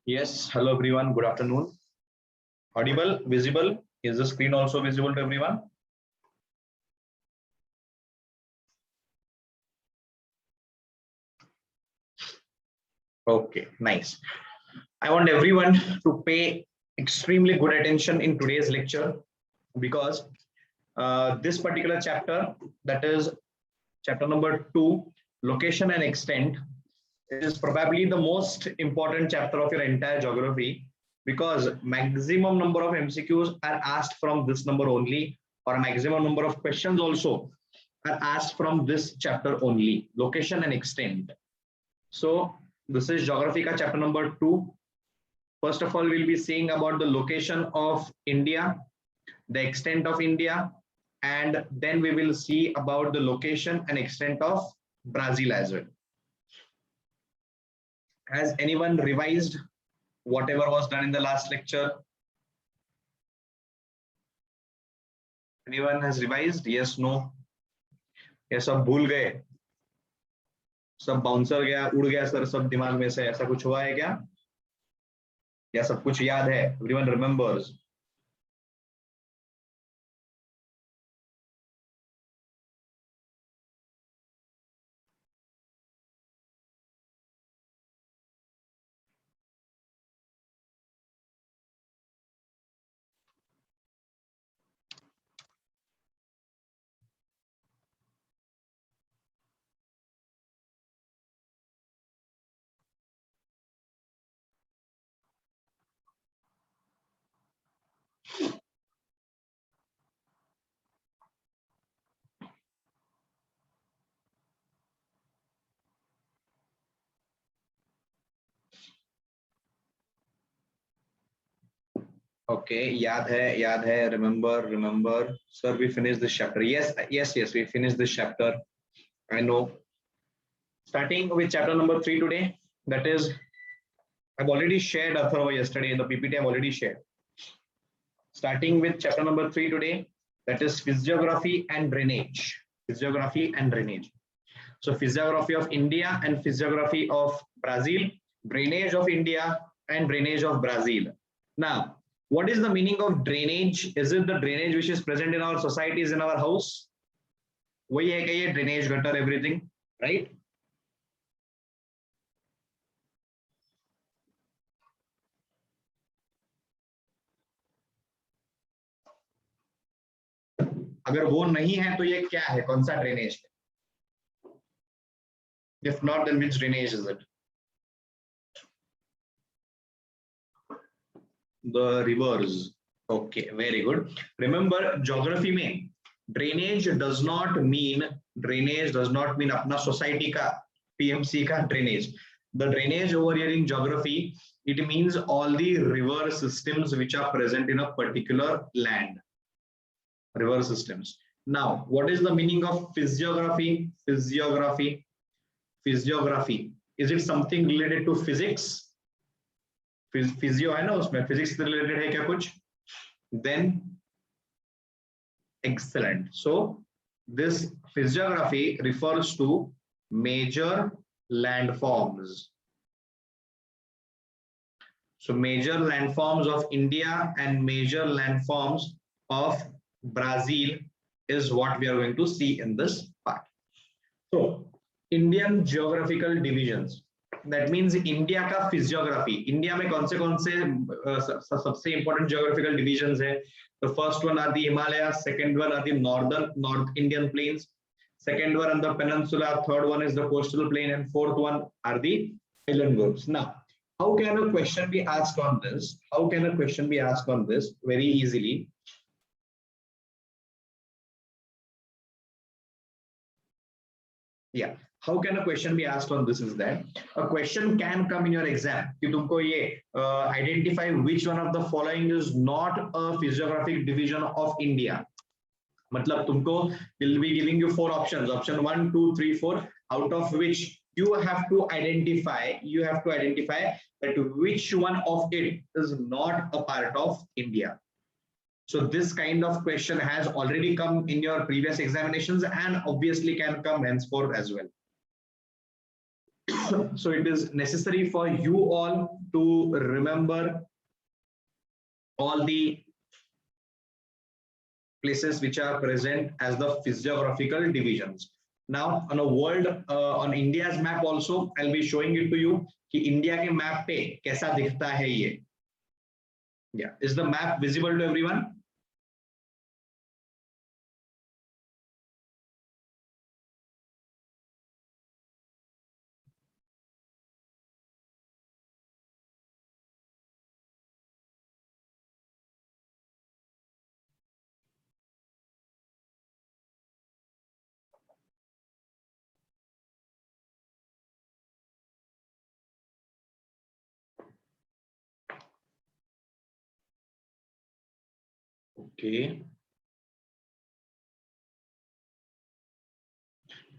Yes, hello everyone. Good afternoon. Audible, visible. Is the screen also visible to everyone? Okay, nice. I want everyone to pay extremely good attention in today's lecture because this particular chapter, that is chapter number 2, location and extent, is probably the most important chapter of your entire geography because maximum number of MCQs are asked from this number only, or a maximum number of questions also are asked from this chapter only, location and extent. So this is geography ka chapter number 2. First of all, we'll be seeing about the location of India, the extent of India, and then we will see about the location and extent of Brazil as well. Has anyone revised whatever was done in the last lecture? Anyone has revised? Yes, no? ये सब भूल गए, सब bouncer गया, उड़ गया sir सब दिमाग में से, ऐसा कुछ हुआ है क्या, या सब कुछ याद है? Everyone remembers? Okay, याद है, remember. Sir, we finished this chapter. Yes, we finished this chapter. I know. Starting with chapter number 3 today, that is, I've already shared Atharva yesterday in the PPT. I've already shared. Starting with chapter number 3 today, that is physiography and drainage. Physiography and drainage. So physiography of India and physiography of Brazil, drainage of India and drainage of Brazil. Now, what is the meaning of drainage? Is it the drainage which is present in our societies, in our house? वही है क्या ये drainage, gutter, everything, right? अगर वो नहीं है तो ये क्या है, कौन सा ड्रेनेज है? If not, then which drainage is it? The rivers. Okay, very good. Remember, geography में drainage does not mean अपना society का PMC का drainage. The drainage over here in geography, it means all the river systems which are present in a particular land. River systems. Now, what is the meaning of physiography? Physiography. Is it something related to physics? Physio है ना, उसमें physics से related है क्या कुछ? Then excellent. So this physiography refers to major landforms. So major landforms of India and major landforms of Brazil is what we are going to see in this part. So Indian geographical divisions. That means India का physiography. India में कौन से सबसे important geographical divisions है? The first one are the Himalayas, second one are the North Indian plains, second one are the peninsula, third one is the coastal plain, and fourth one are the island groups. Now, how can a question be asked on this? Very easily. Yeah. How can a question be asked on this is that a question can come in your exam कि तुमको ये identify which one of the following is not a physiographic division of India. मतलब तुमको will be giving you 4 options, option 1, 2, 3, 4, out of which you have to identify that which one of it is not a part of India. So this kind of question has already come in your previous examinations and obviously can come henceforth as well. So it is necessary for you all to remember all the places which are present as the physiographical divisions. Now on a world, on India's map also, I'll be showing it to you कि India के map पे कैसा दिखता है ये. Yeah, is the map visible to everyone? Okay.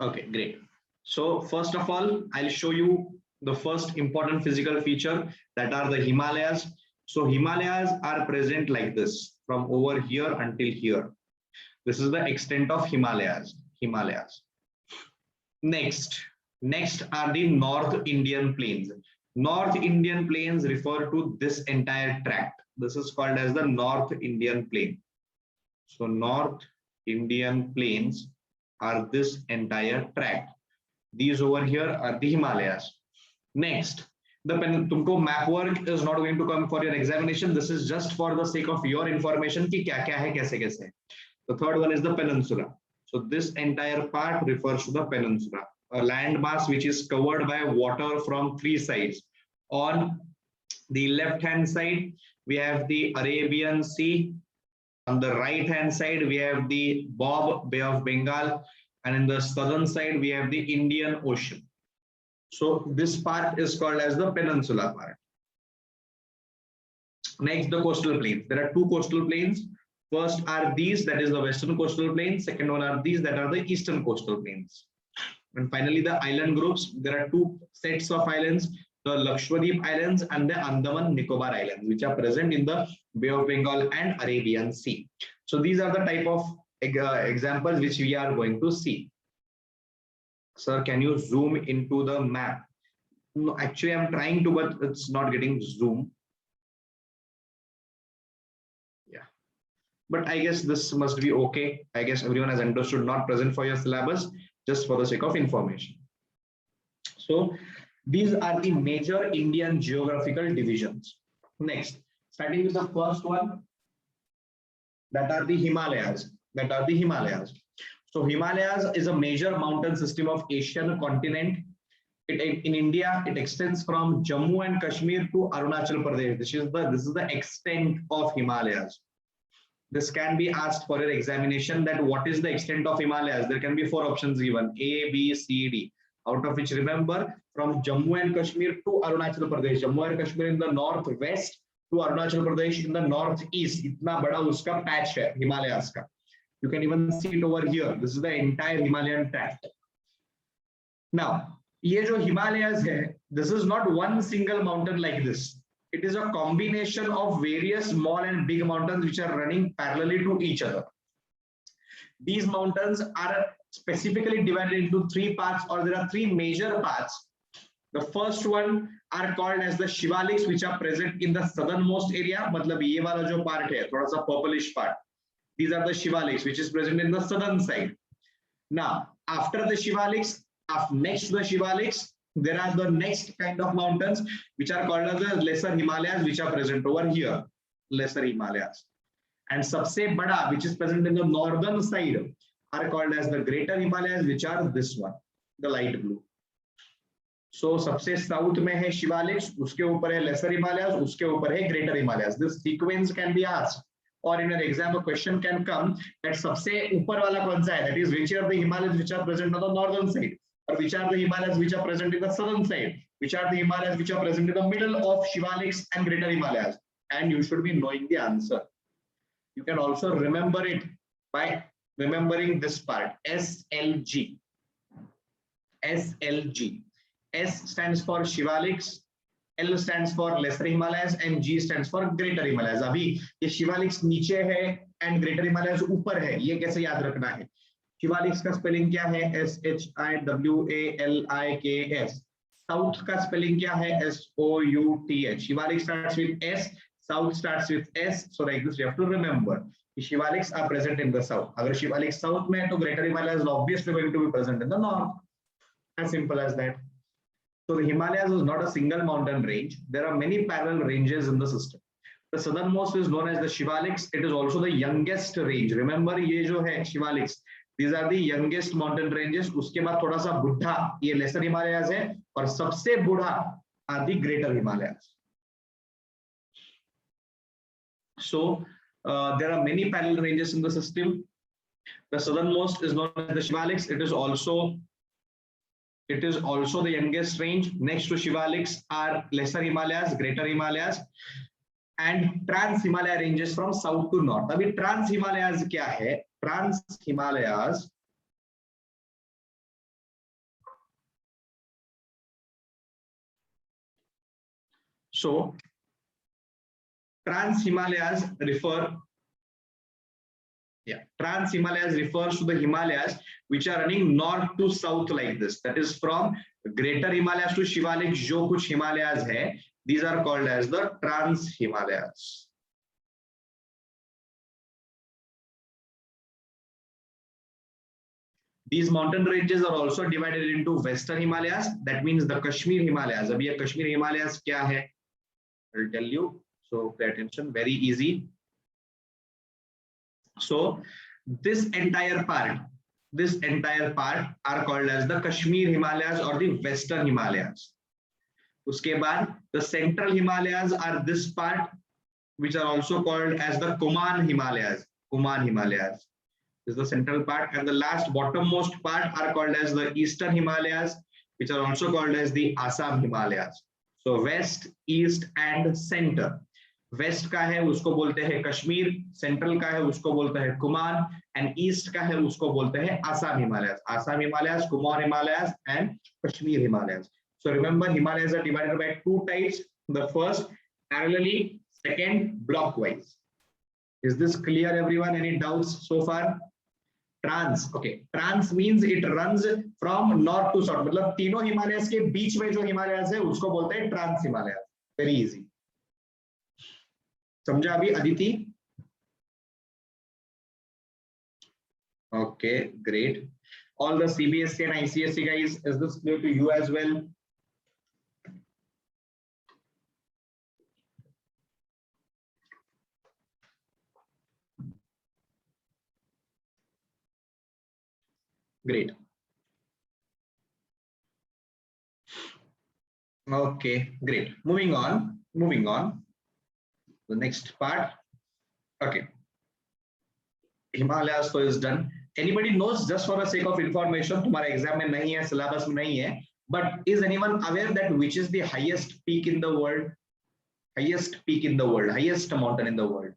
Okay, great. So first of all, I'll show you the first important physical feature, that are the Himalayas. So Himalayas are present like this from over here until here. This is the extent of Himalayas. Next are the North Indian plains. North Indian plains refer to this entire tract. This is called as the North Indian plain. So North Indian plains are this entire tract. These over here are the Himalayas. Next, the तुमको map work is not going to come for your examination. This is just for the sake of your information कि क्या क्या है कैसे कैसे. The third one is the peninsula. So this entire part refers to the peninsula, a land mass which is covered by water from three sides. On the left hand side, we have the Arabian Sea. On the right hand side, we have the Bob Bay of Bengal. And in the southern side, we have the Indian Ocean. So this part is called as the peninsula part. Next, the coastal plains. There are two coastal plains. First are these, that is the western coastal plains. Second one are these, that are the eastern coastal plains. And finally, the island groups. There are two sets of islands, the Lakshadweep Islands and the Andaman Nicobar Islands, which are present in the Bay of Bengal and Arabian Sea. So these are the type of examples which we are going to see. Sir, can you zoom into the map? No, actually I'm trying to, but it's not getting zoom. Yeah, but I guess this must be okay. I guess everyone has understood, not present for your syllabus, just for the sake of information. So these are the major Indian geographical divisions. Next, starting with the first one, that are the Himalayas. So Himalayas is a major mountain system of Asian continent. In India, it extends from Jammu and Kashmir to Arunachal Pradesh. This is the extent of Himalayas. This can be asked for your examination, that what is the extent of Himalayas? There can be four options given, A, B, C, D. Out of which, remember, from Jammu and Kashmir to Arunachal Pradesh. Jammu and Kashmir in the northwest to Arunachal Pradesh in the northeast. Itna bada uska patch hai Himalayas ka. You can even see it over here. This is the entire Himalayan tract. Now, ये जो Himalayas है, this is not one single mountain like this. It is a combination of various small and big mountains which are running parallelly to each other. These mountains are specifically divided into three parts, or there are three major parts. The first one are called as the Shivaliks, which are present in the southernmost area. मतलब ये वाला जो part है, थोड़ा सा purplish part. These are the Shivaliks, which is present in the southern side. Now, after the Shivaliks, next to the Shivaliks, there are the next kind of mountains which are called as the Lesser Himalayas, which are present over here. Lesser Himalayas. And सबसे बड़ा, which is present in the northern side, are called as the Greater Himalayas, which are this one, the light blue. So सबसे south में है Shivaliks, उसके ऊपर है Lesser Himalayas, उसके ऊपर है Greater Himalayas. This sequence can be asked, or in an exam a question can come that सबसे ऊपर वाला कौन सा है? That is, which are the Himalayas which are present on the northern side, or which are the Himalayas which are present in the southern side, which are the Himalayas which are present in the middle of Shivaliks and Greater Himalayas. And you should be knowing the answer. You can also remember it by remembering this part, SLG. SLG. S stands for Shivaliks, L stands for Lesser Himalayas, and G stands for Greater Himalayas. अभी ये Shivaliks नीचे है and Greater Himalayas ऊपर है, ये कैसे याद रखना है? Shivaliks का स्पेलिंग क्या है? SHIWALIKS. साउथ का स्पेलिंग क्या है? SOUTH. Shivalik starts with S, south starts with S. So like this you have to remember. Shivaliks are present in the south. अगर शिवालिक साउथ में है तो greater Himalayas is obviously going to be present in the north. As simple as that. So the Himalayas is not a single mountain range. There are many parallel ranges in the system. The southernmost is known as the Shivaliks. It is also the youngest range. Remember, ये जो है Shivaliks, these are the youngest mountain ranges. उसके बाद थोड़ा सा बुढ़ा ये lesser Himalayas है और सबसे बूढ़ा are the greater Himalayas. So there are many parallel ranges in the system. The southernmost is known as the Shivaliks. It is also the youngest range. Next to Shivaliks are lesser Himalayas, greater Himalayas, and trans Himalaya ranges from south to north. अभी trans Himalayas क्या है? Trans Himalayas so trans Himalayas refers to the Himalayas which are running north to south like this. That is from greater Himalayas to Shivalik जो कुछ Himalayas है, these are called as the trans Himalayas. These mountain ranges are also divided into western Himalayas. That means the Kashmir Himalayas. अभी ये Kashmir Himalayas क्या है? I'll tell you. So pay attention. Very easy. So this entire part are called as the Kashmir Himalayas or the Western Himalayas. उसके बाद the Central Himalayas are this part, which are also called as the Kuman Himalayas. Kuman Himalayas is the central part, and the last bottommost part are called as the Eastern Himalayas, which are also called as the Assam Himalayas. So West, East, and Center. West का है उसको बोलते हैं Kashmir, central का है उसको बोलते हैं कुमान, एंड ईस्ट का है उसको बोलते हैं Assam Himalayas. Assam Himalayas, Kumar Himalayas, and Kashmir Himalayas. So remember, Himalayas are divided by two types. The first parallelly, second blockwise. Is this clear, everyone? Any doubts so far? Trans. Okay, trans means it runs from north to south. मतलब तीनों Himalayas के बीच में जो Himalayas है उसको बोलते हैं trans Himalayas. Very easy. समझा अभी Aditi? Okay, great. All the CBSE and ICSE guys, is this clear to you as well? Great. Okay, great. Moving on. The next part. Okay. Himalayas so is done. Anybody knows, just for the sake of information, तुम्हारे exam में नहीं है, syllabus में नहीं है, but is anyone aware that which is the highest peak in the world? Highest peak in the world, highest mountain in the world.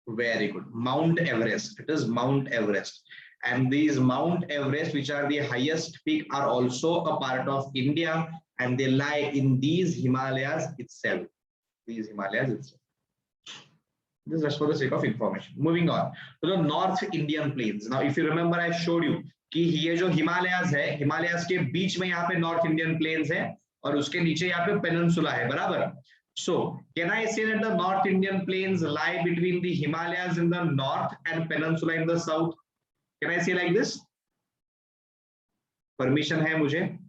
Very good. Mount Everest. It is Mount Everest. And these Mount Everest, which are the highest peak, are also a part of India, and they lie in these Himalayas itself. These Himalayas itself. This is just for the sake of information. Moving on to the North Indian plains. Now, if you remember, I showed you कि ये जो Himalayas है, Himalayas के बीच में यहाँ पे North Indian plains है और उसके नीचे यहाँ पे पेनिनसुला है, बराबर? So, can I say that the North Indian plains lie between the Himalayas in the north and peninsula in the south? Can I say like this? Permission hai mujhe?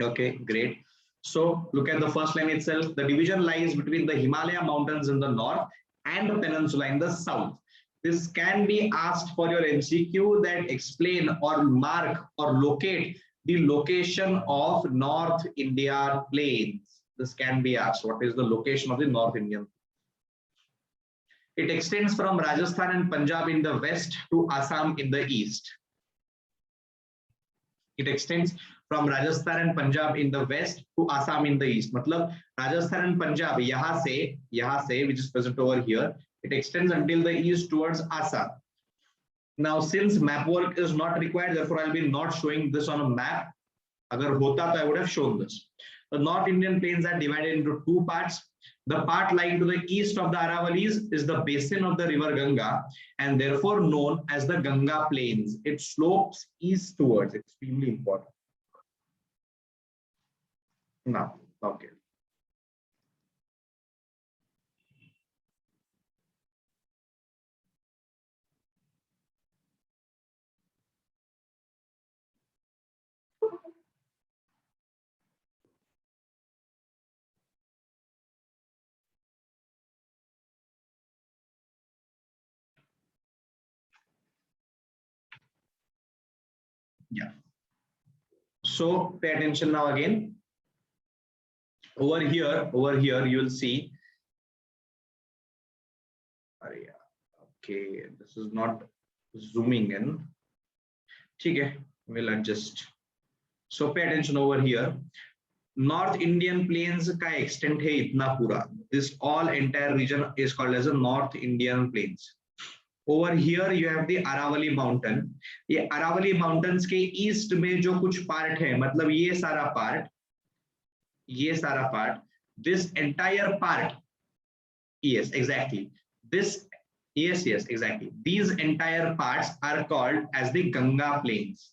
Okay, great. So look at the first line itself. The division lies between the Himalaya mountains in the north and the peninsula in the south. This can be asked for your MCQ, that explain or mark or locate the location of North India plains. This can be asked. What is the location of the North Indian? It extends from Rajasthan and Punjab in the west to Assam in the east. It extends from Rajasthan and Punjab in the west to Assam in the east. मतलब Rajasthan and Punjab यहाँ से which is present over here, it extends until the east towards Assam. Now, since map work is not required, therefore I'll be not showing this on a map. अगर होता तो I would have shown this. The North Indian plains are divided into two parts. The part lying to the east of the Aravalis is the basin of the river Ganga and therefore known as the Ganga Plains. It slopes eastwards, extremely important. Now, okay. Yeah. So pay attention now again. Over here, you will see. Okay, this is not zooming in. Okay, we'll adjust. So pay attention over here. North Indian plains का extent है इतना पूरा. This all entire region is called as a North Indian plains. Over here you have the Aravalli mountain. ये Aravalli mountains के east में जो कुछ part है, मतलब ये सारा part, this entire part, yes, exactly. Yes, exactly. These entire parts are called as the Ganga plains.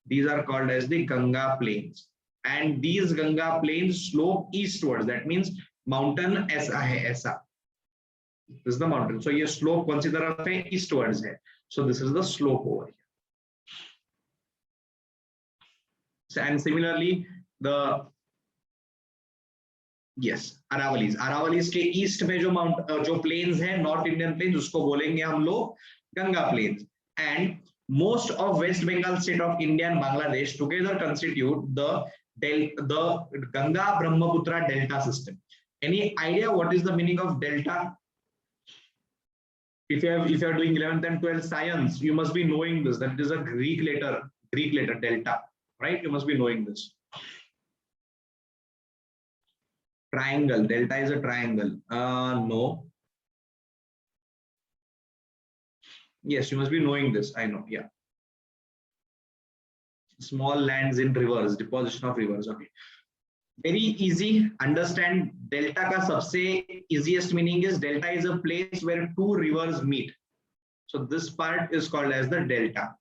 These are called as the Ganga plains. And these Ganga plains slope eastwards. That means mountain ऐसा है ऐसा. This is the mountain. So ये slope कौन सी तरफ है? Eastwards है. So this is the slope over here. And similarly, the yes, Aravalis के east में जो प्लेन्स है नॉर्थ इंडियन प्लेन्स उसको बोलेंगे हम लोग Ganga plains. And most of West Bengal state of India and Bangladesh together constitute the Ganga Brahmaputra delta system. Any idea what is the meaning of delta? If you are doing 11th and 12th science, you must be knowing this, that it is a Greek letter delta, right? You must be knowing this. Triangle, delta is a triangle. No. Yes, you must be knowing this. I know. Yeah. Small lands in rivers, deposition of rivers. Okay. Very easy. Understand. Delta का सबसे easiest meaning is delta is a place where two rivers meet. So this part is called as the delta.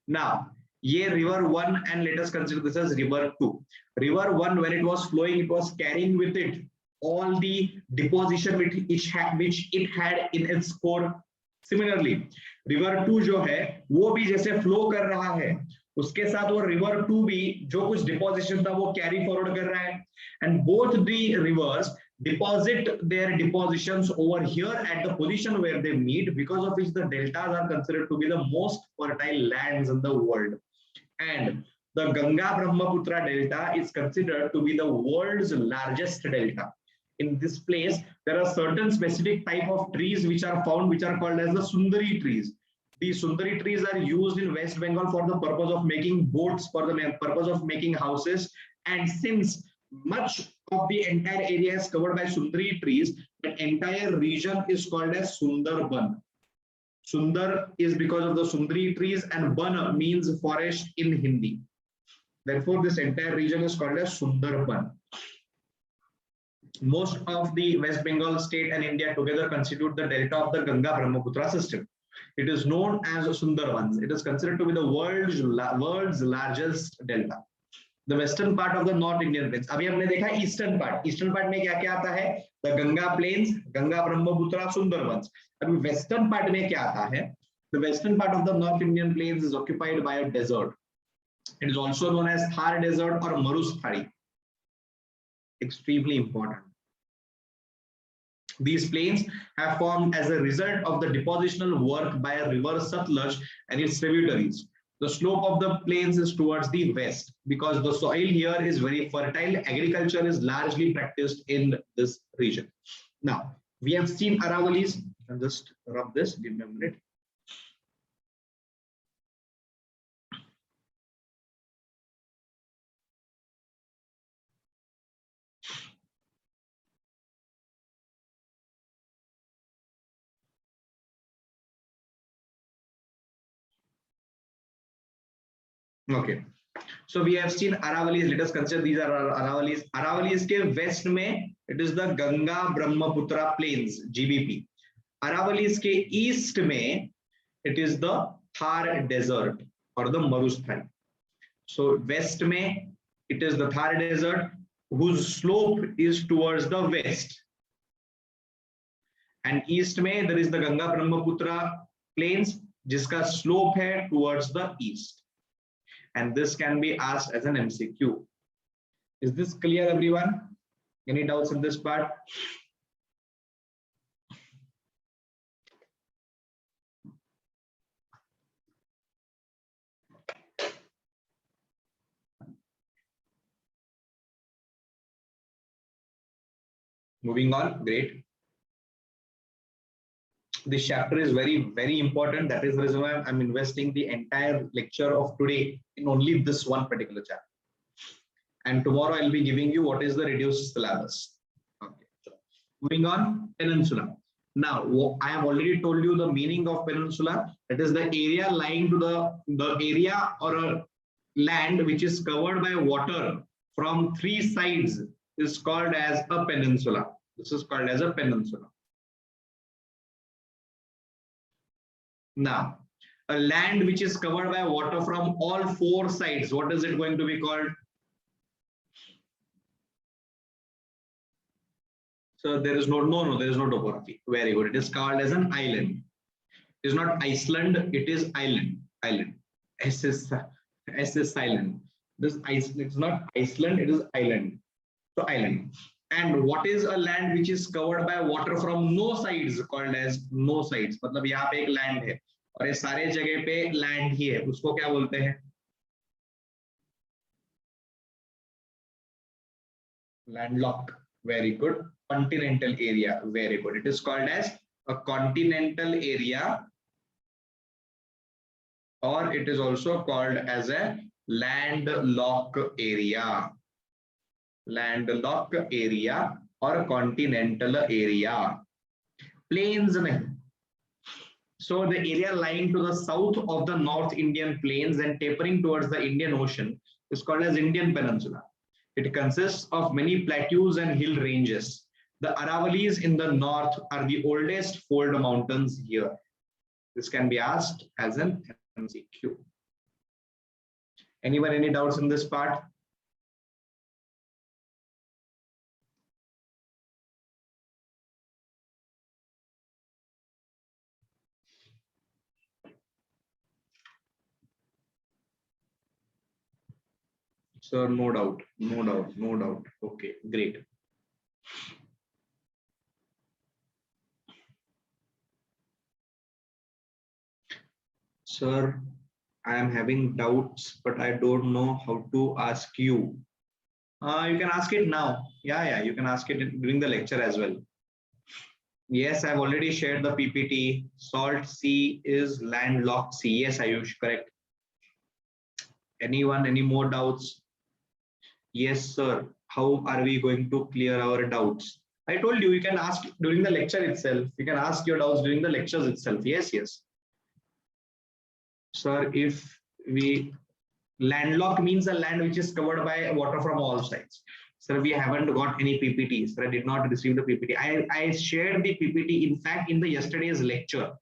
Now, ये river 1 and let us consider this as river 2. River 1, when it was flowing, it was carrying with it all the deposition which it had in its core. Similarly, river 2 जो है वो भी जैसे flow कर रहा है उसके साथ वो river 2 भी जो कुछ deposition था वो carry forward कर रहा है. And both the rivers deposit their depositions over here at the position where they meet, because of which the deltas are considered to be the most fertile lands in the world. And the Ganga Brahmaputra delta is considered to be the world's largest delta. In this place, there are certain specific type of trees which are found, which are called as the Sundari trees. These Sundari trees are used in West Bengal for the purpose of making boats, for the purpose of making houses. And since much of the entire area is covered by Sundari trees, the entire region is called as Sundarban. Sundar is because of the Sundari trees and Ban means forest in Hindi. Therefore, this entire region is called as Sundarban. Most of the West Bengal state and India together constitute the delta of the Ganga Brahmaputra system. It is known as Sundarbans. It is considered to be the world's largest delta. The western part of the North Indian plains. अभी हमने देखा eastern part. Eastern part में क्या क्या आता है? The Ganga plains, Ganga Brahmaputra, Sundarbans. अभी western part में क्या आता है? The western part of the North Indian plains is occupied by a desert. It is also known as Thar Desert or Marusthari. Extremely important. These plains have formed as a result of the depositional work by a river Satluj and its tributaries. The slope of the plains is towards the west because the soil here is very fertile. Agriculture is largely practiced in this region. Now, we have seen Aravalis. I'll just rub this, give me a minute. Okay. So we have seen Aravalis. Let us consider these are Aravalis. Aravalis के west में it is the Ganga Brahmaputra plains (GBP). Aravalis के east में it is the Thar desert or the Marusthal. So west में it is the Thar desert whose slope is towards the west, and east में there is the Ganga Brahmaputra plains जिसका slope है towards the east. And this can be asked as an MCQ. Is this clear, everyone? Any doubts in this part? Moving on, great. This chapter is very, very important. That is the reason why I'm investing the entire lecture of today in only this one particular chapter. And tomorrow I'll be giving you what is the reduced syllabus. Okay. Moving on, peninsula. Now, I have already told you the meaning of peninsula. That is the area lying to the area or a land which is covered by water from three sides is called as a peninsula. This is called as a peninsula. Now, a land which is covered by water from all four sides, what is it going to be called? So there is there is no topography. Very good. It is called as an island. It is not Iceland, it is island. Island. S is island. It's not Iceland, it is island. So island. And what is a land which is covered by water from no sides called as no sides? मतलब यहाँ पे एक land है और ये सारे जगह पे land ही है, उसको क्या बोलते हैं? Landlocked. Very good. Continental area. Very good. It is called as a continental area, or it is also called as a landlocked area. Landlocked area or a continental area. Plains. So the area lying to the south of the North Indian plains and tapering towards the Indian Ocean is called as Indian Peninsula. It consists of many plateaus and hill ranges. The Aravalis in the north are the oldest fold mountains here. This can be asked as an MCQ. Anyone, any doubts in this part? Sir, no doubt, no doubt, no doubt. Okay, great. Sir, I am having doubts, but I don't know how to ask you. You can ask it now. Yeah, you can ask it during the lecture as well. Yes, I've already shared the PPT. Salt sea is landlocked sea. Yes, Ayush, correct. Anyone, any more doubts? Yes, sir. How are we going to clear our doubts? I told you, you can ask during the lecture itself. You can ask your doubts during the lectures itself. Yes. Sir, if we landlocked means a land which is covered by water from all sides. Sir, we haven't got any PPT. Sir, I did not receive the PPT. I shared the PPT, in fact, in the yesterday's lecture.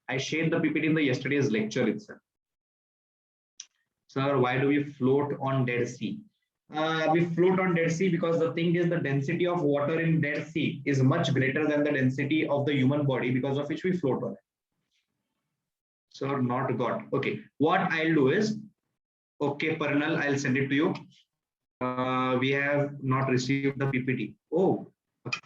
I shared the PPT in the yesterday's lecture itself. Sir, why do we float on Dead Sea? We float on Dead Sea because the thing is the density of water in Dead Sea is much greater than the density of the human body, because of which we float on it. Sir, not got. Okay, what I'll do is, okay, Pernal, I'll send it to you. We have not received the PPT. Oh, okay.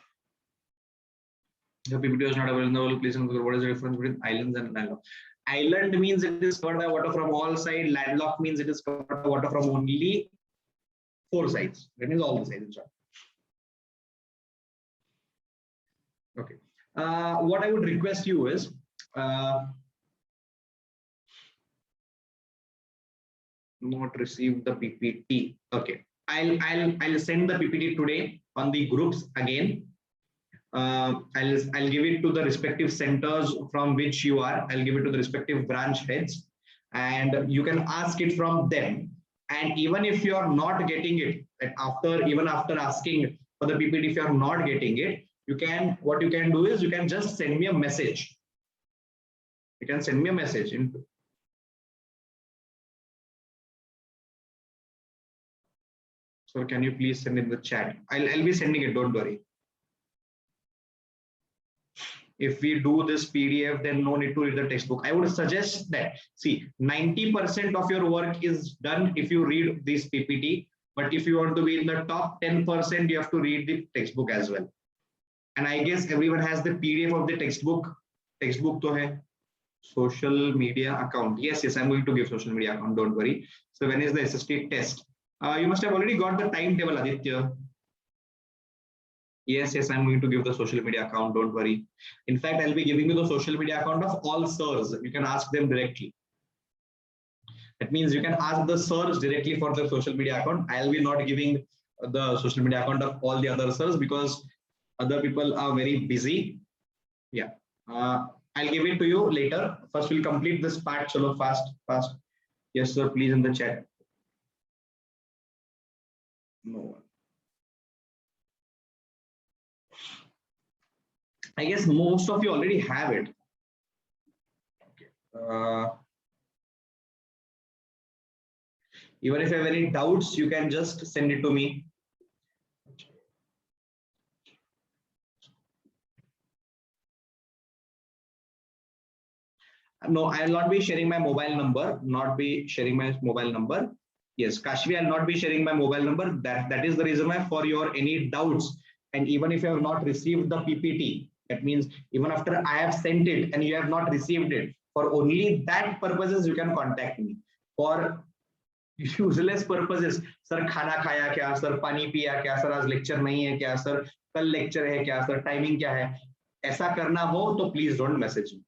The PPT was not available. Please, what is the difference between islands and landlocked? Island means it is covered by water from all sides. Landlocked means it is covered by water from only four sides. That means all the sides. Okay. What I would request you is, not received the PPT. Okay, I'll send the PPT today on the groups again. I'll give it to the respective centers from which you are. I'll give it to the respective branch heads, and you can ask it from them. And even if you are not getting it, even after asking for the PPT, if you are not getting it, what you can do is you can just send me a message. You can send me a message. So can you please send in the chat? I'll be sending it, don't worry. If we do this PDF, then no need to read the textbook. I would suggest that, see, 90% of your work is done if you read this PPT, but if you want to be in the top 10%, you have to read the textbook as well. And I guess everyone has the PDF of the textbook. Textbook to hai. Social media account. Yes, I'm going to give social media account, don't worry. So when is the SST test? You must have already got the timetable, Aditya. Yes, I'm going to give the social media account, don't worry. In fact, I'll be giving you the social media account of all sirs. You can ask them directly. That means you can ask the sirs directly for the social media account. I'll be not giving the social media account of all the other sirs because other people are very busy. Yeah, I'll give it to you later. First, we'll complete this part. Chalo, fast. Yes, sir, please in the chat. No one. I guess most of you already have it. Okay. Even if you have any doubts, you can just send it to me. No, I will not be sharing my mobile number. Yes, Kashvi, I'll not be sharing my mobile number. That is the reason why for your any doubts. And even if you have not received the PPT, that means even after I have sent it and you have not received it, for only that purposes you can contact me. For useless purposes, sir खाना खाया क्या, sir पानी पिया क्या, sir आज lecture नहीं है क्या, sir कल lecture है क्या, sir timing क्या है, ऐसा करना हो तो please don't message me.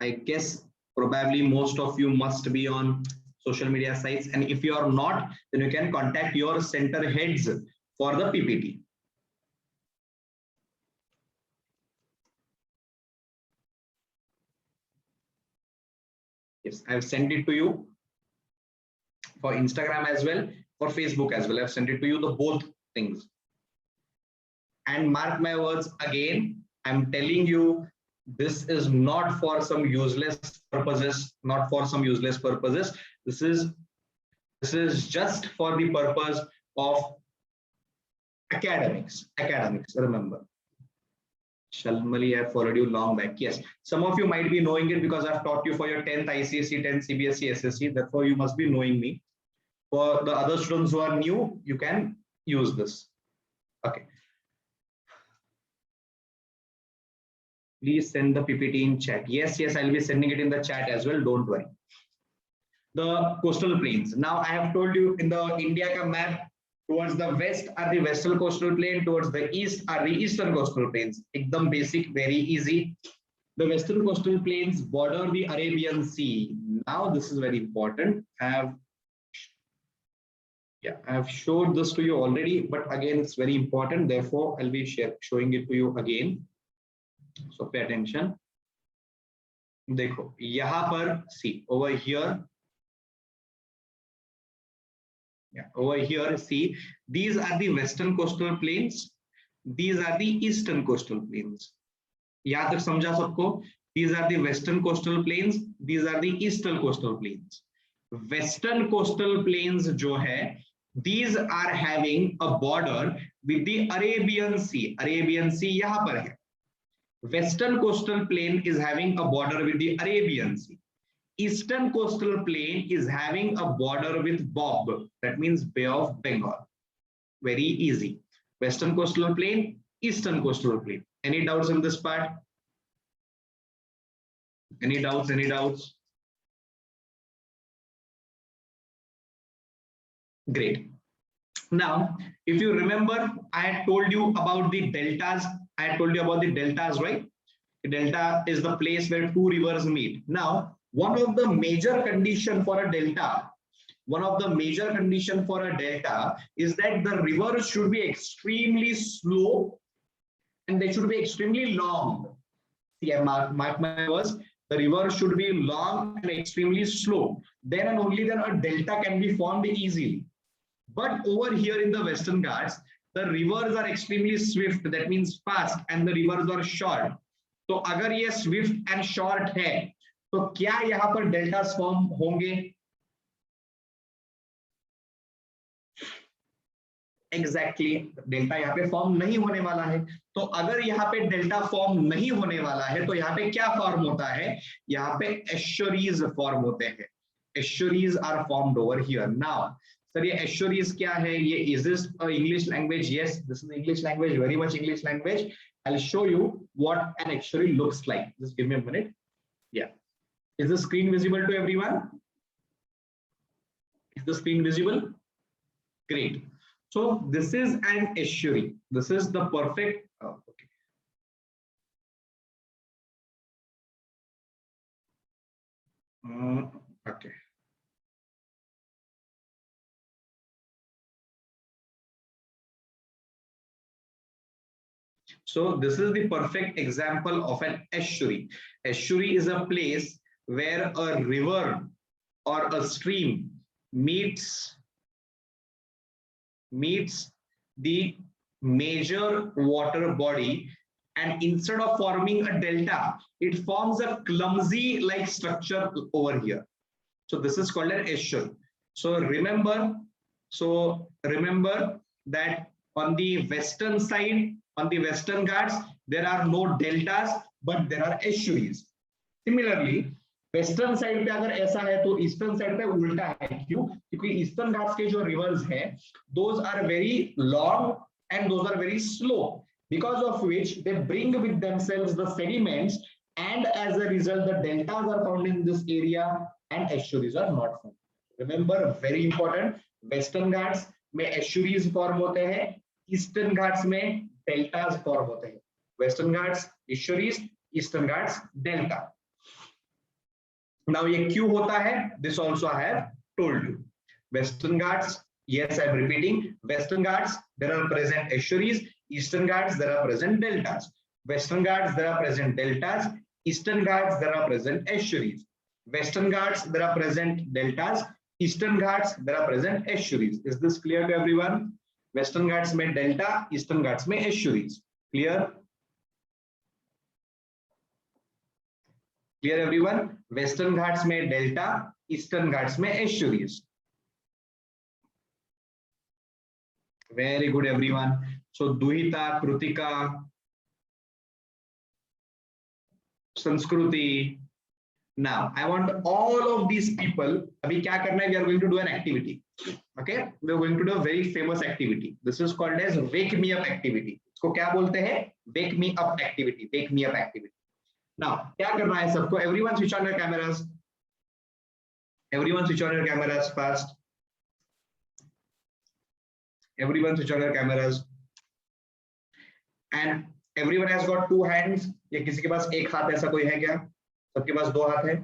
I guess probably most of you must be on social media sites, and if you are not, then you can contact your center heads for the PPT. Yes, I've sent it to you for Instagram as well, for Facebook as well. I've sent it to you, the both things. And mark my words again, I'm telling you, this is not for some useless purposes, This is just for the purpose of academics, remember. Shalmali, I followed you long back. Yes, some of you might be knowing it because I've taught you for your 10th ICSE, 10th CBSE, SSC. Therefore, you must be knowing me. For the other students who are new, you can use this. Okay. Please send the PPT in chat. Yes, I'll be sending it in the chat as well. Don't worry. The coastal plains. Now, I have told you in the India ka map, towards the west are the western coastal plain, towards the east are the eastern coastal plains. Ekdam basic, very easy. The western coastal plains border the Arabian Sea. Now, this is very important. I have showed this to you already, but again, it's very important. Therefore, I'll be showing it to you again. So pay attention. देखो यहाँ पर see over here. Yeah, over here see, these are the western coastal plains. These are the eastern coastal plains. यहाँ तक समझा सबको? These are the western coastal plains. These are the eastern coastal plains. Western coastal plains जो है, these are having a border with the Arabian Sea. Arabian Sea यहाँ पर है. Western coastal plain is having a border with the Arabian Sea. Eastern coastal plain is having a border with BOB. That means Bay of Bengal. Very easy. Western coastal plain, Eastern coastal plain. Any doubts in this part? Any doubts? Great. Now, if you remember, I had told you about the deltas. Right? The delta is the place where two rivers meet. Now, one of the major condition for a delta is that the rivers should be extremely slow and they should be extremely long. See, mark my words. The river should be long and extremely slow. Then and only then a delta can be formed easily. But over here in the Western Ghats, the rivers are extremely swift. That means fast, and the rivers are short. तो अगर ये Swift and short है तो क्या यहाँ पर deltas form होंगे? Exactly delta यहाँ पे फॉर्म नहीं होने वाला है। तो अगर यहाँ पे डेल्टा फॉर्म नहीं होने वाला है तो यहाँ पे क्या फॉर्म होता है? यहाँ पे एस्चुरीज फॉर्म होते हैं। Estuaries are formed over here. Now sir ये एस्चुरीज क्या है? ये is this English language? Yes, this is English language, very much English language. I'll show you what an estuary looks like. Just give me a minute. Yeah. Is the screen visible to everyone? Is the screen visible? Great. So this is an estuary. This is the perfect. Oh, okay. Okay. So this is the perfect example of an estuary. Estuary is a place where a river or a stream meets the major water body, and instead of forming a delta, it forms a clumsy like structure over here. So this is called an estuary. So remember that on the western side, on the Western Ghats, there are no deltas, but there are estuaries. Similarly, western side पे अगर ऐसा है तो eastern side पे उल्टा है। क्यों? क्योंकि ईस्टर्न घाट्स के जो रिवर्स हैं, those are very long and those are very slow, because of which they bring with themselves the sediments, and as a result the deltas are found in this area and estuaries are not found. Remember, very important, western Ghats में estuaries फॉर्म होते हैं, eastern Ghats में deltas form होते हैं। Western Ghats estuaries, eastern Ghats delta. Now ये क्यों होता है? This also I have told you. Western Ghats, yes, I am repeating. Western Ghats, there are present estuaries. Eastern Ghats, there are present deltas. Western Ghats, there are present deltas. Eastern Ghats, there are present estuaries. Western Ghats, there are present deltas. Eastern Ghats, there are present estuaries. Is this clear to everyone? Western Ghats में delta, Eastern Ghats में estuaries. Clear? Clear everyone? Western Ghats में delta, Eastern Ghats में estuaries. Very good everyone. So Duhita, Krutika, Sanskruti. Now I want all of these people. अभी क्या करना है? We are going to do an activity. Okay, we are going to do a very famous activity. This is called as wake me up activity. इसको क्या बोलते हैं? Wake me up activity. Wake me up activity. Now क्या करना है सबको? Everyone switch on your cameras. Everyone switch on your cameras fast. Everyone switch on your cameras. And everyone has got two hands. या किसी के पास एक हाथ ऐसा कोई है क्या? सबके पास दो हाथ है?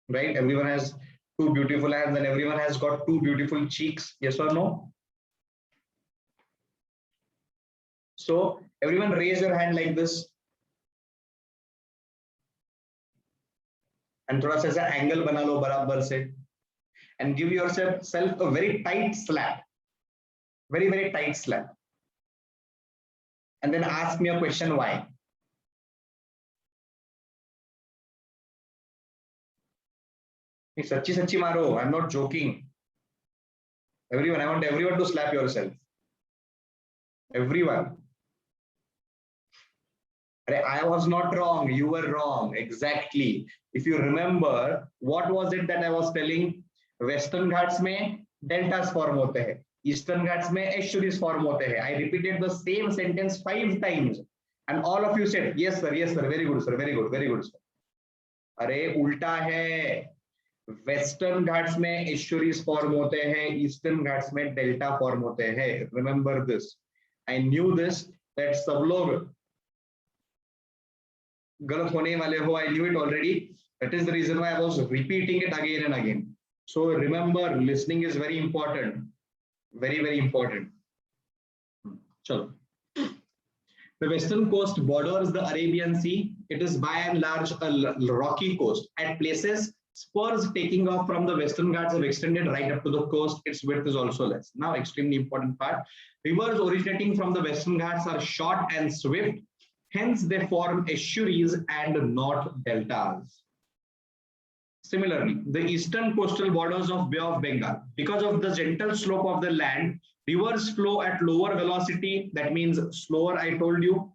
Right? Everyone has two beautiful hands and everyone has got two beautiful cheeks. Yes or no? So everyone raise your hand like this. And थोड़ा सा ऐसा एंगल बना लो बराबर से, and give yourself a very tight slap, very tight slap, and then ask me a question why. सच्ची मारो, I'm not joking. Everyone, I want everyone to slap yourself. Everyone. I was not wrong, you were wrong. Exactly. If you remember, what was it that I was telling? Western Ghats में deltas form होते हैं, Eastern Ghats में estuaries form होते हैं. I repeated the same sentence 5 times, and all of you said yes sir, very good sir, very good sir. अरे उल्टा है. Western Ghats में estuaries form होते हैं, Eastern Ghats में delta form होते हैं. Remember this. I knew this, that सब लोग गलत होने वाले हो. I knew it already. That is the reason why I was repeating it again and again. So remember, listening is very important. Very important. Chalo. The western coast borders the Arabian Sea. It is by and large a rocky coast. At places, spurs taking off from the Western Ghats have extended right up to the coast. Its width is also less. Now, extremely important part. Rivers originating from the Western Ghats are short and swift. Hence, they form estuaries and not deltas. Similarly, the eastern coastal borders of Bay of Bengal, because of the gentle slope of the land, rivers flow at lower velocity. That means slower, I told you,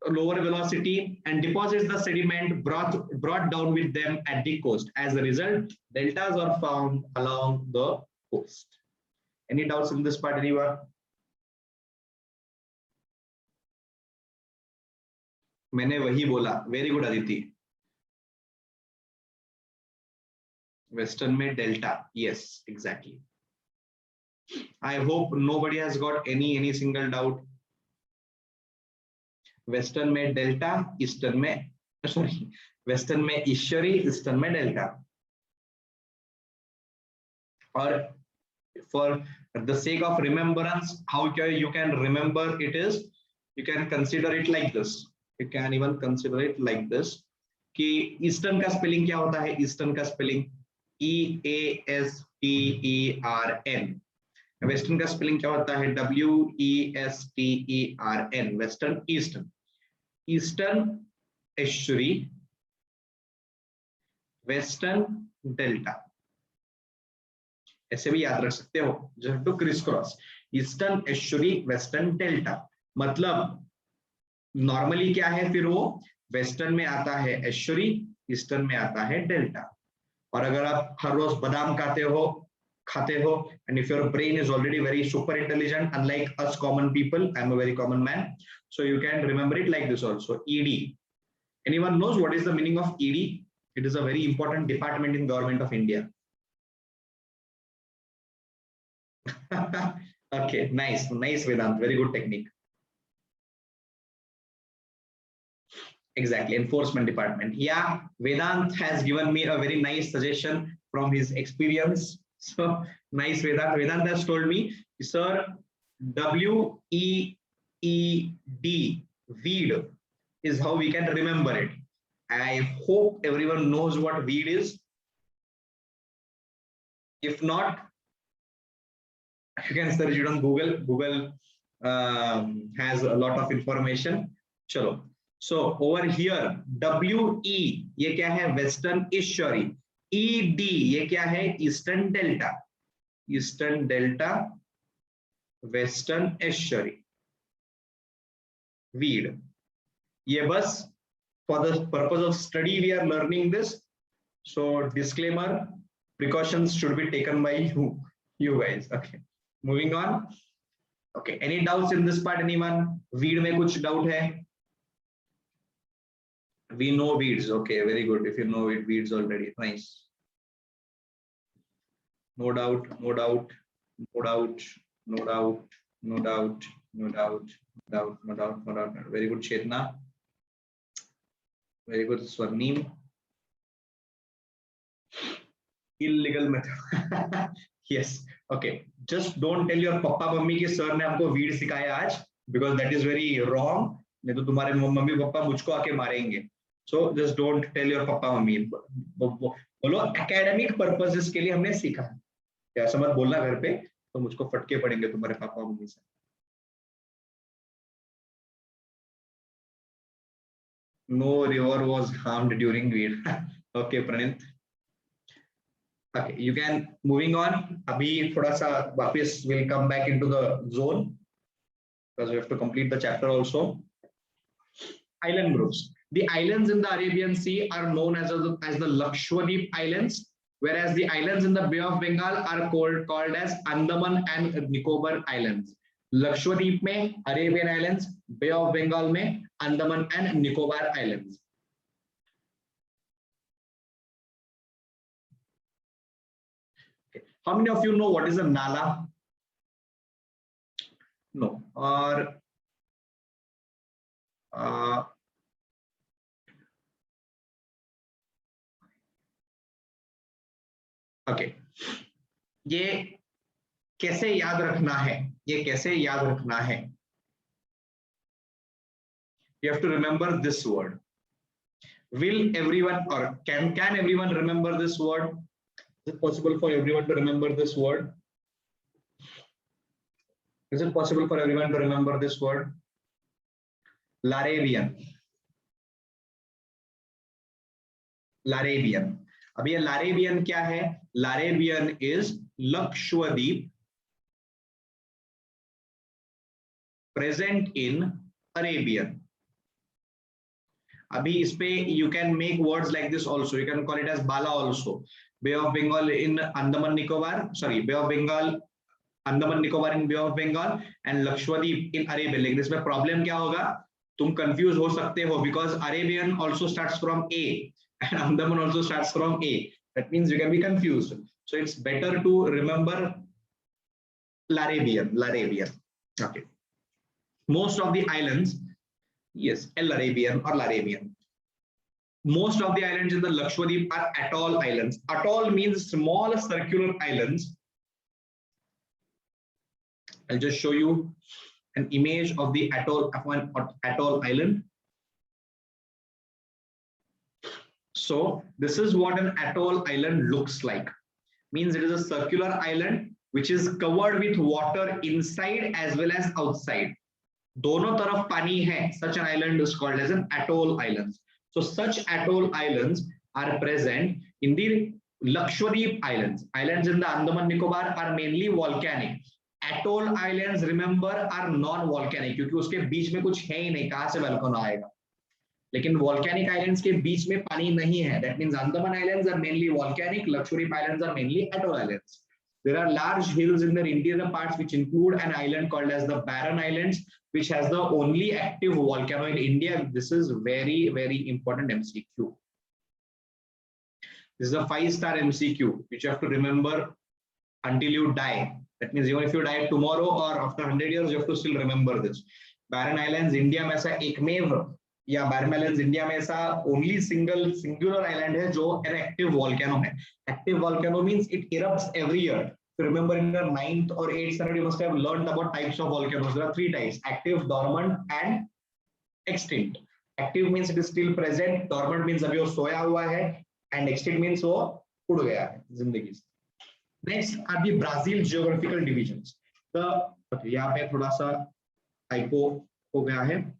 lower velocity, and deposits the sediment brought down with them at the coast. As a result, deltas are found along the coast. Any doubts in this part, anyone? मैंने वही बोला. Very good, Aditi. Western में delta. Yes, exactly. I hope nobody has got any single doubt. Western में delta, eastern में sorry, western में estuary, eastern में delta. Or for the sake of remembrance, how you can remember it is, you can consider it like this. You can even consider it like this. कि eastern का spelling क्या होता है? Eastern का spelling EASTERN. Western का spelling क्या होता है? WESTERN. Western, eastern. Eastern estuary, western delta. ऐसे भी याद रख सकते हो. Just to crisscross. Eastern estuary, western delta. मतलब नॉर्मली क्या है फिर वो? वेस्टर्न में आता है एस्चुरी, ईस्टर्न में आता है डेल्टा. और अगर आप हर रोज बादाम खाते हो, and if your brain is already very super intelligent, unlike us common people, I'm a very common man, so you can remember it like this also. ED. Anyone knows what is the meaning of ED? It is a very important department in government of India. Okay, nice Vedant, very good technique. Exactly, enforcement department. Yeah, Vedant has given me a very nice suggestion from his experience. So nice, Vedant. Vedant has told me, sir, WEED, weed, is how we can remember it. I hope everyone knows what weed is. If not, you can search it on Google. Google has a lot of information. Chalo. So over here, WE, ये क्या है? Western estuary. ED, ये क्या है? Eastern delta. Eastern delta, Western estuary. Weed. ये बस for the purpose of study we are learning this. So disclaimer, precautions should be taken by you guys. Okay. Moving on. Okay. Any doubts in this part? Anyone? Weed में कुछ doubt है? We know weeds. Okay, very good. If you know it, weeds already. Nice. No doubt. Very good, Chetna. Very good, Swarneem. Illegal method. Yes. Okay. Just don't tell your papa mummy कि sir ने हमको weed सिखाया आज, because that is very wrong. नहीं तो तुम्हारे mummy papa मुझको आके मारेंगे. So just don't tell your papa mummy. बोलो academic purposes के लिए हमने सीखा. ऐसा मत बोलना घर पे, तो मुझको फटके पड़ेंगे तुम्हारे पापा मम्मी से. No river was harmed during weed. Okay, Pranit. Okay, you can moving on. अभी थोड़ा सा वापस will come back into the zone because we have to complete the chapter also. Island groups. The islands in the Arabian Sea are known as the Lakshadweep Islands, whereas the islands in the Bay of Bengal are called as Andaman and Nicobar Islands. Lakshadweep में Arabian Islands, Bay of Bengal में Andaman and Nicobar Islands. Okay. How many of you know what is a Nala? No. Or okay. ये कैसे याद रखना है? ये कैसे याद रखना है? You have to remember this word. Will everyone or can everyone remember this word? Is it possible for everyone to remember this word? Is it possible for everyone to remember this word? Larabian. Larabian. अब ये Larabian क्या है? Larabian is Lakshadweep present in Arabian. अभी इस पे you can make words like this also. You can call it as Bala also. Bay of Bengal in Andaman Nicobar. Sorry, Bay of Bengal, Andaman Nicobar in Bay of Bengal and Lakshadweep in Arabian. लेकिन इसमें problem क्या होगा? तुम confuse हो सकते हो because Arabian also starts from A and Andaman also starts from A. That means you can be confused. So it's better to remember Larabian. Larabian. Okay. Most of the islands, yes, Larabian or Larabian. Most of the islands in the Lakshadweep are atoll islands. Atoll means small circular islands. I'll just show you an image of the atoll island. So this is what an atoll island looks like. Means it is a circular island which is covered with water inside as well as outside. दोनों तरफ पानी है. Such an island is called as an atoll islands. So such atoll islands are present in the Lakshadweep Islands. Islands in the Andaman Nicobar are mainly volcanic. Atoll islands, remember, are non-volcanic क्योंकि उसके बीच में कुछ है ही नहीं, कहाँ से volcano आएगा. लेकिन volcanic islands के बीच में पानी नहीं है. That means Andaman Islands are mainly volcanic. Lakshadweep Islands are mainly atoll islands. There are large hills in their interior parts which include an island called as the Barren Islands, which has the only active volcano in India. This is very, very important MCQ. This is a 5-star MCQ, which you have to remember until you die. That means even if you die tomorrow or after 100 years, you have to still remember this. Barren Islands, India में ऐसा एकमेव या Barren Islands, India में ऐसा only singular island है जो an active volcano है. Active volcano means it erupts every year. So remember in your 9th or 8th standard, you must have learned about types of volcanoes. There are 3 types: active, dormant, and extinct. Active means it is still present. Dormant means अभी वो सोया हुआ है, and extinct means वो उड़ गया है जिंदगी से. Next are the Brazil geographical divisions. यहाँ पे थोड़ा सा typo हो गया है.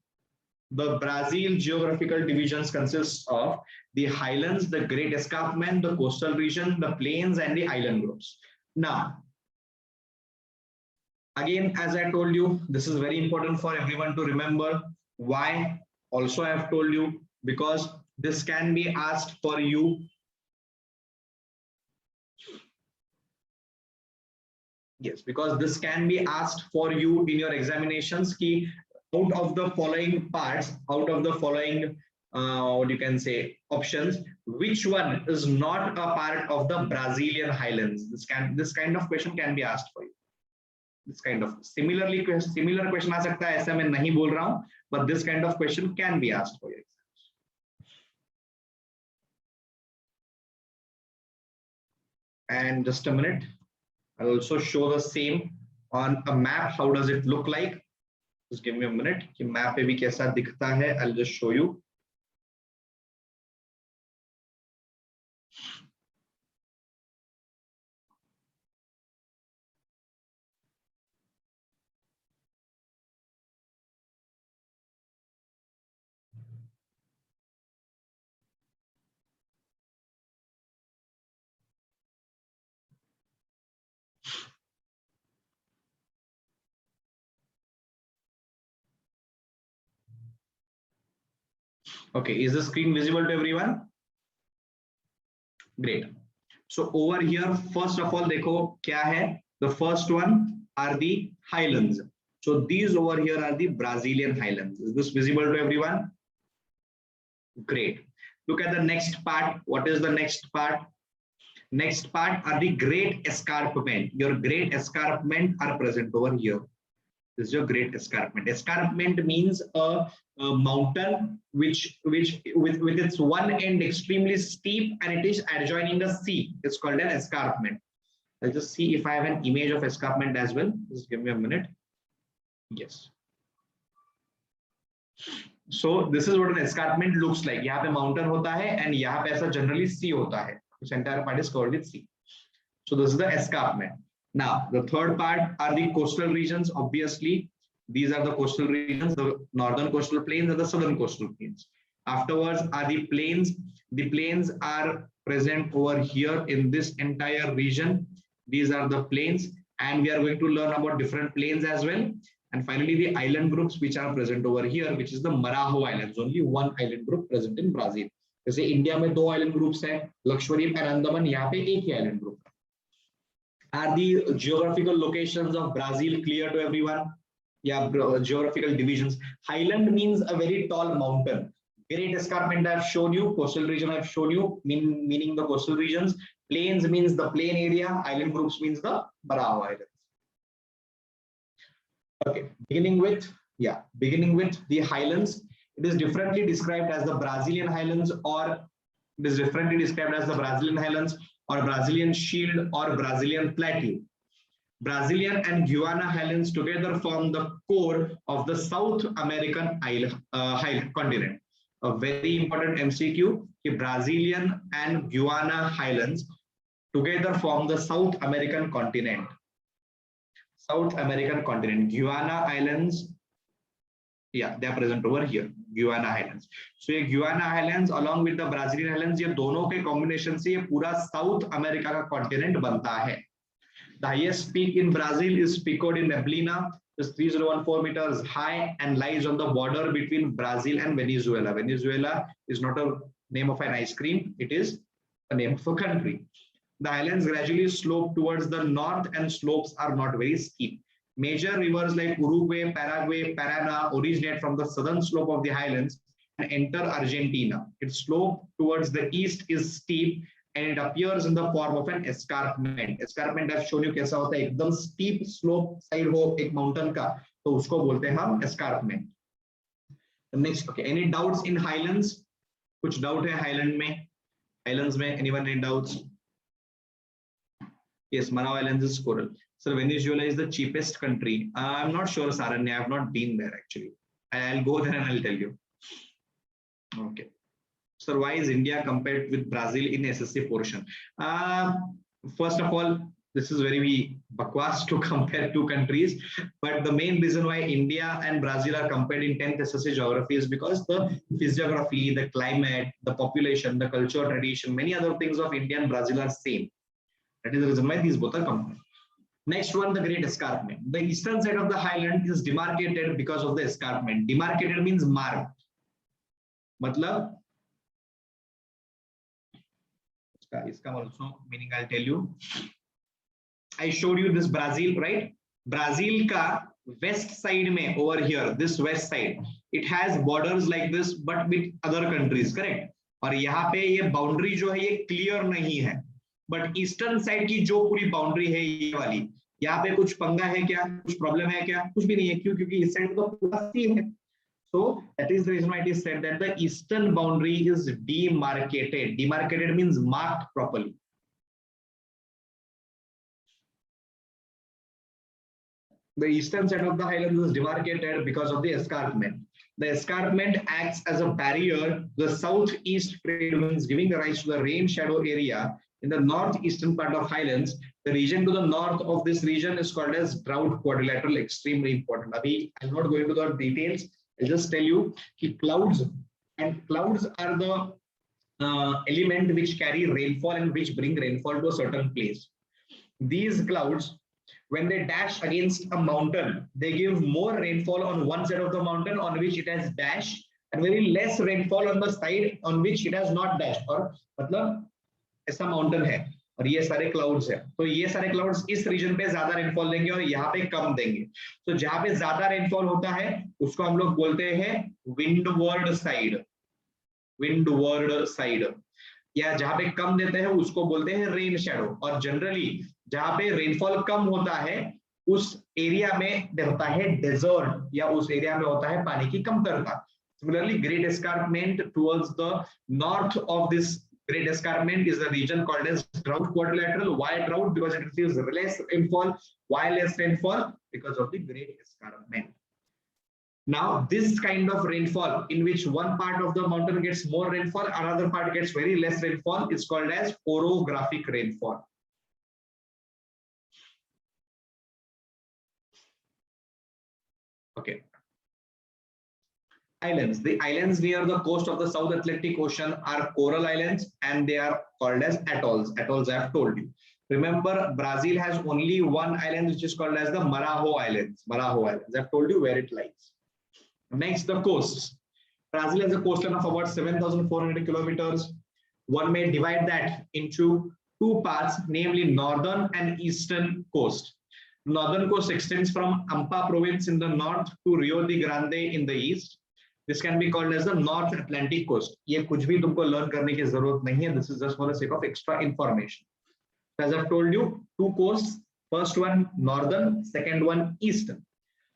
The Brazil geographical divisions consists of the highlands, the Great Escarpment, the coastal region, the plains, and the island groups. Now, again, as I told you, this is very important for everyone to remember. Why? Also, I have told you because this can be asked for you. Yes, because this can be asked for you in your examinations. Ki out of the following parts, out of the following, what you can say, options, which one is not a part of the Brazilian highlands? This kind of question can be asked for you. This kind of similar question आ सकता है, ऐसा मैं नहीं बोल रहा हूँ, but this kind of question can be asked for you. And just a minute, I'll also show the same on a map. How does it look like? Just give me a minute. कि map पे भी कैसा दिखता है? I'll just show you. Okay, is the screen visible to everyone? Great. So over here, first of all, देखो क्या है? The first one are the highlands. So these over here are the Brazilian highlands. Is this visible to everyone? Great. Look at the next part. What is the next part? Next part are the Great Escarpment. Your Great Escarpment are present over here. This is your Great Escarpment. Escarpment means a mountain which with its one end extremely steep and it is adjoining the sea. It's called an escarpment. I'll just see if I have an image of escarpment as well. Just give me a minute. Yes. So this is what an escarpment looks like. यहाँ पे mountain होता है and यहाँ पे ऐसा generally sea होता है. This entire part is covered with sea. So this is the escarpment. Now the third part are the coastal regions. Obviously, these are the coastal regions: the northern coastal plains and the southern coastal plains. Afterwards are the plains. The plains are present over here in this entire region. These are the plains, and we are going to learn about different plains as well. And finally, the island groups which are present over here, which is the Marajo Islands. Only one island group present in Brazil. जैसे India में 2 island groups हैं, Lakshadweep and Andaman, यहाँ पे एक ही island group. Are the geographical locations of Brazil clear to everyone? Yeah, geographical divisions. Highland means a very tall mountain. Great escarpment I've shown you. Coastal region I've shown you, meaning the coastal regions. Plains means the plain area. Island groups means the Marajo Islands. Okay, beginning with the highlands. It is differently described as the Brazilian highlands, or it is differently described as the Brazilian highlands, or Brazilian shield, or Brazilian plateau. Brazilian and Guiana highlands together form the core of the South American continent. A very important MCQ: Brazilian and Guiana highlands together form the South American continent. South American continent. Guiana Islands, yeah, they are present over here. Guiana Highlands. So ये Guiana Highlands along with the Brazilian Highlands, ये दोनों के combination से ये पूरा South America का continent बनता है. The highest peak in Brazil is Pico de Neblina, is 3014 meters high and lies on the border between Brazil and Venezuela. Venezuela is not a name of an ice cream; it is a name of a country. The islands gradually slope towards the north and slopes are not very steep. Major rivers like Uruguay, Paraguay, Paraná originate from the southern slope of the highlands and enter Argentina. Its slope towards the east is steep and it appears in the form of an escarpment. Escarpment I've shown you कैसा होता है, एकदम steep slope side हो एक mountain का, तो उसको बोलते हैं हम escarpment. Next, okay, any doubts in highlands? कुछ doubt है highland में? Highlands में anyone any doubts? Yes, Marajo Islands is coral. So Venezuela is the cheapest country. I'm not sure, Saranya. I have not been there actually. I'll go there and I'll tell you. Okay. So why is India compared with Brazil in SSC portion? First of all, this is very bakwas to compare two countries. But the main reason why India and Brazil are compared in 10th SSC geography is because the physiography, the climate, the population, the culture, tradition, many other things of India and Brazil are same. That is the reason why these both are compared. Next one, the Great Escarpment. The eastern side of the highland is demarcated because of the escarpment. Demarcated means marked. Matlab, iska also meaning I'll tell you. I showed you this Brazil, right? Brazil ka west side mein over here, this west side, it has borders like this, but with other countries, correct? और यहाँ पे ये boundary जो है ये clear नहीं है. But eastern side की जो पूरी बाउंड्री है ये वाली, यहाँ पे कुछ पंगा है क्या, कुछ प्रॉब्लम है क्या? कुछ भी नहीं है. क्यों? क्योंकि इस साइड तो पूरा सी है. So that is the reason why it is said that the eastern boundary is demarcated. Demarcated means marked properly. The eastern side of the highlands is demarcated because of the escarpment. The escarpment acts as a barrier to the southeast trade winds, giving rise to the rain shadow area in the northeastern part of highlands. The region to the north of this region is called as drought quadrilateral. Extremely important. Abhi, I'm not going to the details. I'll just tell you that clouds are the element which carry rainfall and which bring rainfall to a certain place. These clouds, when they dash against a mountain, they give more rainfall on one side of the mountain on which it has dashed, and very less rainfall on the side on which it has not dashed. और मतलब ऐसा mountain है और ये सारे clouds है, तो ये सारे क्लाउड्स इस रीजन पे ज्यादा रेनफॉल देंगे और यहाँ पे कम देंगे. तो जहाँ पे ज्यादा रेनफॉल होता है उसको हम लोग बोलते हैं विंडवर्ड साइड, या जहाँ पे कम देते हैं उसको बोलते हैं रेन शैडो. और जनरली जहाँ पे रेनफॉल कम होता है उस एरिया में होता है डेजर्ट, या उस एरिया में होता है पानी की कमतरता. Similarly, Great Escarpment towards the north of this Great Escarpment is the region called as drought quadrilateral. Why drought? Because it receives less rainfall. Why less rainfall? Because of the Great Escarpment. Now, this kind of rainfall in which one part of the mountain gets more rainfall, another part gets very less rainfall, is called as orographic rainfall. Okay. Islands. The islands near the coast of the South Atlantic Ocean are coral islands and they are called as atolls. Atolls, I have told you. Remember, Brazil has only one island which is called as the Marajo Islands. Marajo Islands. I have told you where it lies. Next, the coasts. Brazil has a coastline of about 7,400 kilometers. One may divide that into two parts, namely northern and eastern coast. Northern coast extends from Ampa province in the north to Rio de Grande in the east. This can be called as the North Atlantic coast. ये कुछ भी तुमको learn करने की जरूरत नहीं है. This is just for the sake of extra information. As I've told you, two coasts. First one northern, second one eastern.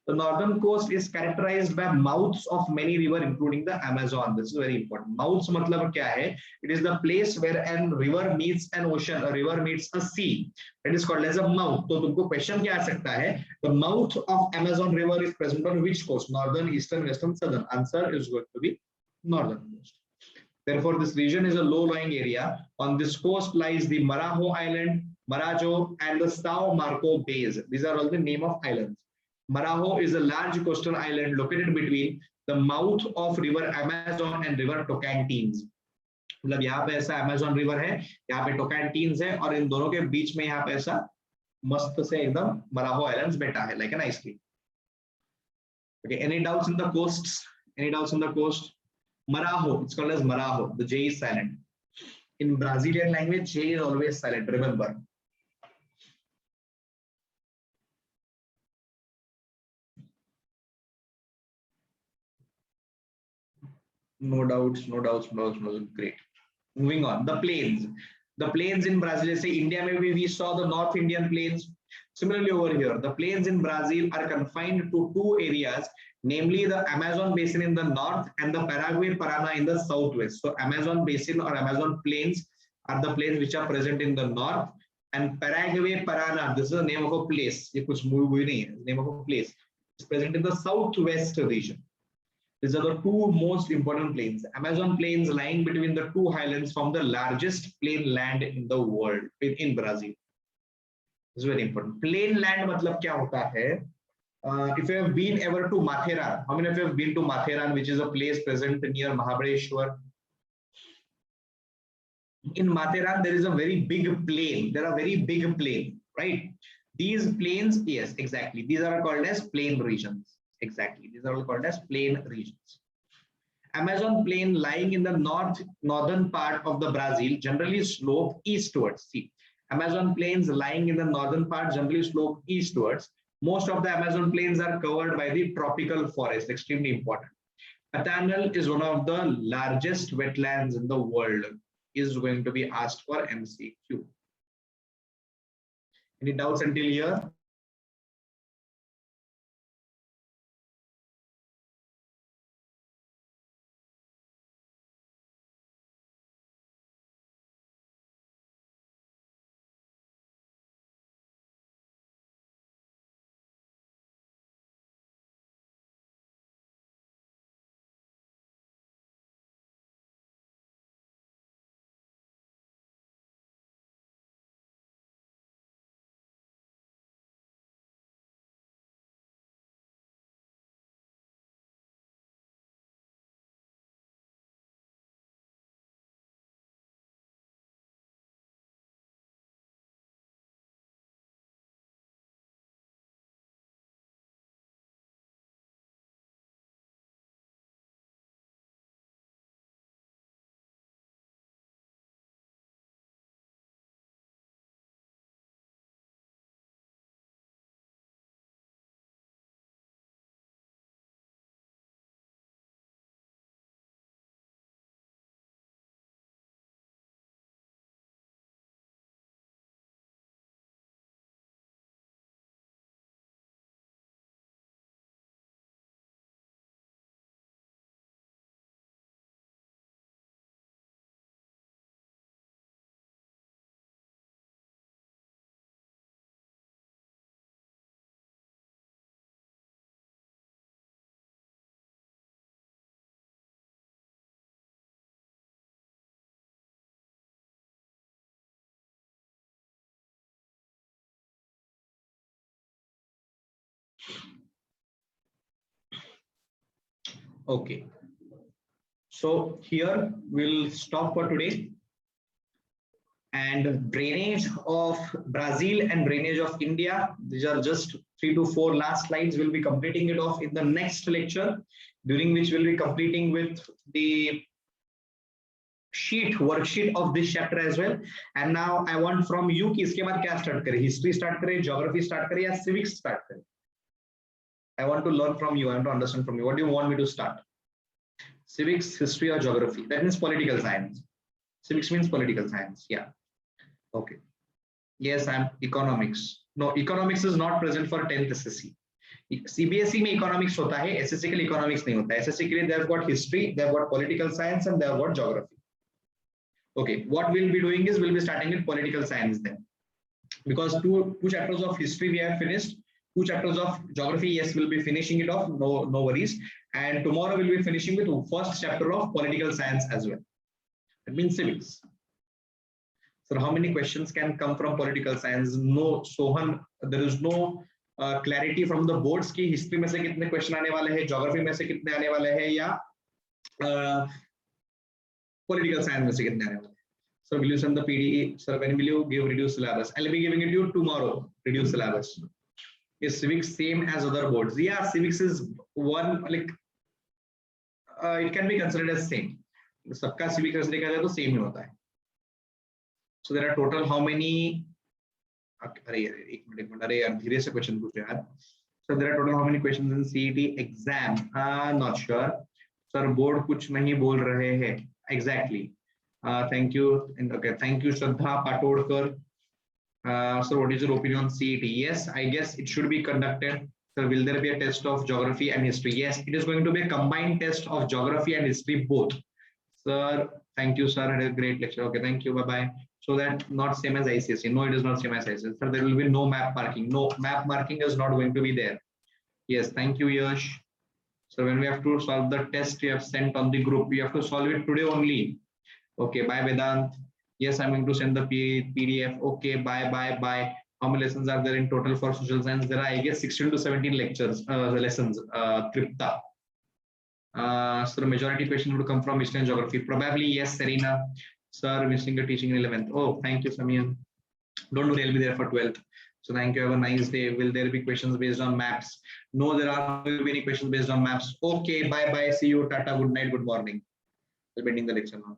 The northern coast is characterized by mouths of many rivers, including the Amazon. This is very important. Mouths मतलब क्या है? It is the place where a river meets an ocean, a river meets a sea. It is called as a mouth. तो तुमको question क्या आ सकता है? The mouth of Amazon River is present on which coast? Northern, eastern, western, southern. Answer is going to be northern coast. Therefore, this region is a low-lying area. On this coast lies the Marajo Island, Marajo, and the Sao Marco Bays. These are all the name of islands. Marajo is a large coastal island located between the mouth of river Amazon and river Tocantins. मतलब यहाँ पे ऐसा Amazon river है, यहाँ पे Tocantins है और इन दोनों के बीच में यहाँ पे ऐसा मस्त से एकदम Marajo Islands बैठा है, like an ice cream. Okay, any doubts in the coasts? Any doubts in the coast? Marajo, it's called as Marajo. The J is silent. In Brazilian language, J is always silent. Remember. No doubts, no doubts, no doubts, no doubts. Great. Moving on. The plains. The plains in Brazil, say India, maybe we saw the North Indian plains. Similarly, over here, the plains in Brazil are confined to two areas, namely the Amazon basin in the north and the Paraguay Parana in the southwest. So Amazon basin or Amazon plains are the plains which are present in the north, and Paraguay Parana, this is the name of a place. ये कुछ movie नहीं है, name of a place. It's present in the southwest region. These are the two most important plains. Amazon plains lying between the two highlands form the largest plain land in the world in Brazil. This is very important. Plain land मतलब क्या होता है? If you have been ever to Matheran, how many of you have been to Matheran, which is a place present near Mahabaleshwar? In Matheran, there is a very big plain. There are very big plain, right? These plains, yes, exactly. These are called as plain regions. Exactly. These are all called as plain regions. Amazon plain lying in the northern part of the Brazil generally slope eastwards. See, Amazon plains lying in the northern part generally slope eastwards. Most of the Amazon plains are covered by the tropical forest, extremely important. Pantanal is one of the largest wetlands in the world, is going to be asked for MCQ. Any doubts until here? Okay. So here we'll stop for today. And drainage of Brazil and drainage of India. These are just 3 to 4 last slides. We'll be completing it off in the next lecture, during which we'll be completing with the worksheet of this chapter as well. And now I want from you कि इसके बाद क्या start करें? History start करें, geography start करें या civics start करें? I want to learn from you. I want to understand from you. What do you want me to start? Civics, history, or geography? That means political science. Civics means political science. Yeah. Okay. Yes, I'm economics. No, economics is not present for 10th SSC. CBSE में economics होता है, SSC के लिए economics नहीं होता है. SSC के लिए they have got history, they have got political science, and they have got geography. Okay, what we'll be doing is we'll be starting with political science then, because two chapters of history we have finished. 2 chapters of geography, yes, we'll be finishing it off. No worries. And tomorrow we'll be finishing with first chapter of political science as well. That means civics. So how many questions can come from political science? No, Sohan, there is no clarity from the boards की history में से कितने question आने वाले हैं, geography में से कितने आने वाले हैं या political science में से कितने आने वाले हैं. So will you send the PDE? Sir, when will you give reduced syllabus? I'll be giving it to you tomorrow. Reduced syllabus. Is civics same as other boards? Yeah, civics is one like it can be considered as same. सबका civics ऐसे देखा जाए तो same ही होता है. So there are total how many? अरे एक minute अरे यार धीरे से क्वेश्चन पूछ यार. So there are total how many questions in CET exam? Not sure. Sir, board कुछ नहीं बोल रहे हैं. Exactly. Thank you. And okay, thank you, Shraddha Patodkar. So what is your opinion on CET? Yes, I guess it should be conducted. So will there be a test of geography and history? Yes, it is going to be a combined test of geography and history both. Sir, thank you, sir. Had a great lecture. Okay, thank you. Bye-bye. So that not same as ICSE. No, it is not same as ICSE. Sir, there will be no map marking. No, map marking is not going to be there. Yes, thank you, Yash. So when we have to solve the test we have sent on the group, we have to solve it today only. Okay, bye Vedant. Yes, I'm going to send the PDF. Okay, bye. How many lessons are there in total for social science? There are, I guess, 16 to 17 lectures, lessons, Tripta. So the majority question would come from history and geography. Probably, yes, Serena. Sir, missing the teaching in 11th. Oh, thank you, Samir. Don't worry, I'll be there for 12th. So thank you. Have a nice day. Will there be questions based on maps? No, there are not any questions based on maps. Okay, bye. See you. Tata. Good night. Good morning. I'll be ending the lecture now.